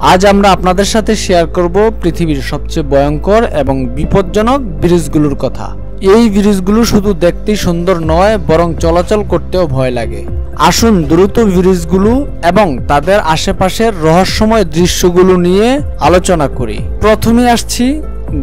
আজ আমরা আপনাদের সাথে শেয়ার করব পৃথিবীর সবচেয়ে ভয়ঙ্কর এবং বিপজ্জনক ব্রিজগুলোর কথা। এই ব্রিজগুলো শুধু দেখতেই সুন্দর নয়, বরং চলাচল করতেও ভয় লাগে। আসুন দ্রুত ব্রিজগুলো এবং তাদের আশেপাশের রহস্যময় দৃশ্যগুলো নিয়ে আলোচনা করি। প্রথমে আসছি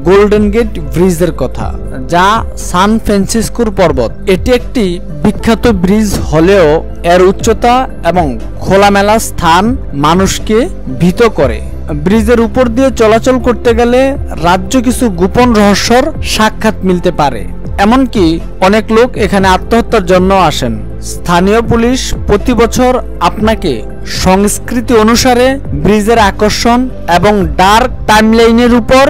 গোল্ডেন গেট ব্রিজের কথা, যা সান ফ্রান্সিসকোর পর্বত। এটি একটি বিখ্যাত ব্রিজ হলেও এর উচ্চতা এবং খোলামেলা স্থান মানুষকে ভীত করে। ব্রিজের উপর দিয়ে চলাচল করতে গেলে রাজ্য কিছু গোপন রহস্যর সাক্ষাৎ মিলতে পারে। এমনকি অনেক লোক এখানে আত্মহত্যার জন্য আসেন। স্থানীয় পুলিশ প্রতি বছর আপনাকে সংস্কৃতি অনুসারে ব্রিজের আকর্ষণ এবং ডার্ক টাইমলাইনের উপর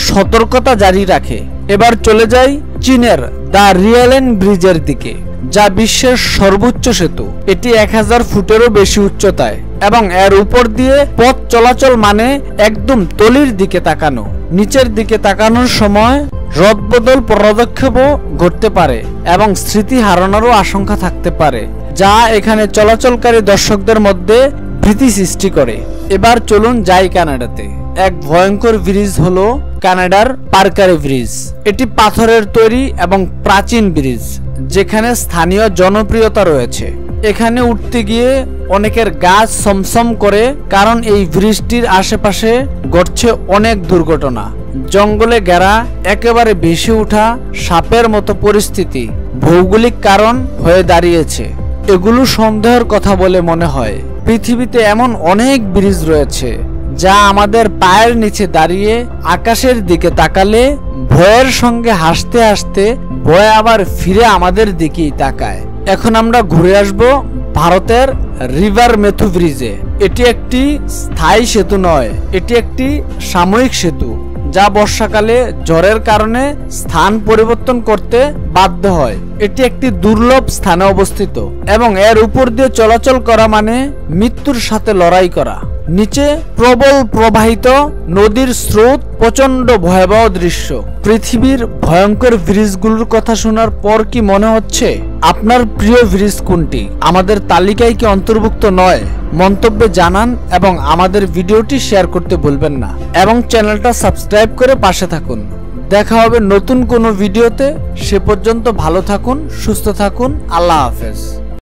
সতর্কতা জারি রাখে। এবার চলে যাই চীনের দ্য রিয়েলেন ব্রিজের দিকে, যা বিশ্বের সর্বোচ্চ সেতু। এটি 1000 ফুটেরও বেশি উচ্চতায় এবং এর উপর দিয়ে পথ চলাচল মানে একদম তলির দিকে তাকানো। নিচের দিকে তাকানোর সময় রদবদল পদক্ষেপও ঘটতে পারে এবং স্মৃতি হারানোরও আশঙ্কা থাকতে পারে, যা এখানে চলাচলকারী দর্শকদের মধ্যে ভীতি সৃষ্টি করে। এবার চলুন যাই কানাডাতে। এক ভয়ঙ্কর ব্রিজ হলো কানাডার পার্কারে ব্রিজ। এটি পাথরের তৈরি এবং প্রাচীন ব্রিজ, যেখানে স্থানীয় জনপ্রিয়তা রয়েছে। এখানে উঠতে গিয়ে অনেকের গা ছমছম করে, কারণ এই ব্রিজটির আশেপাশে ঘটছে অনেক দুর্ঘটনা। জঙ্গলে ঘেরা, একেবারে ভেসে ওঠা সাপের মতো পরিস্থিতি ভৌগোলিক কারণ হয়ে দাঁড়িয়েছে। এগুলো সন্দেহের কথা বলে মনে হয়। পৃথিবীতে এমন অনেক ব্রিজ রয়েছে যা আমাদের পায়ের নিচে দাঁড়িয়ে আকাশের দিকে তাকালে ভয়ের সঙ্গে হাসতে হাসতে ভয় আবার ফিরে আমাদের দিকেই তাকায়। এখন আমরা ঘুরে আসব ভারতের রিভার মেথু ব্রিজে। এটি একটি স্থায়ী সেতু নয়, এটি একটি সাময়িক সেতু, যা বর্ষাকালে ঝড়ের কারণে স্থান পরিবর্তন করতে বাধ্য হয়। এটি একটি দুর্লভ স্থানে অবস্থিত এবং এর উপর দিয়ে চলাচল করা মানে মৃত্যুর সাথে লড়াই করা। নিচে প্রবল প্রবাহিত নদীর স্রোত, প্রচন্ড ভয়াবহ দৃশ্য। পৃথিবীর ভয়ঙ্কর ব্রিজগুলোর কথা শোনার পর কি মনে হচ্ছে আপনার প্রিয় ব্রিজ কোনটি? আমাদের তালিকায় কি অন্তর্ভুক্ত নয়? মন্তব্যে জানান এবং আমাদের ভিডিওটি শেয়ার করতে ভুলবেন না, এবং চ্যানেলটা সাবস্ক্রাইব করে পাশে থাকুন। দেখা হবে নতুন কোনো ভিডিওতে। সে পর্যন্ত ভালো থাকুন, সুস্থ থাকুন। আল্লাহ হাফেজ।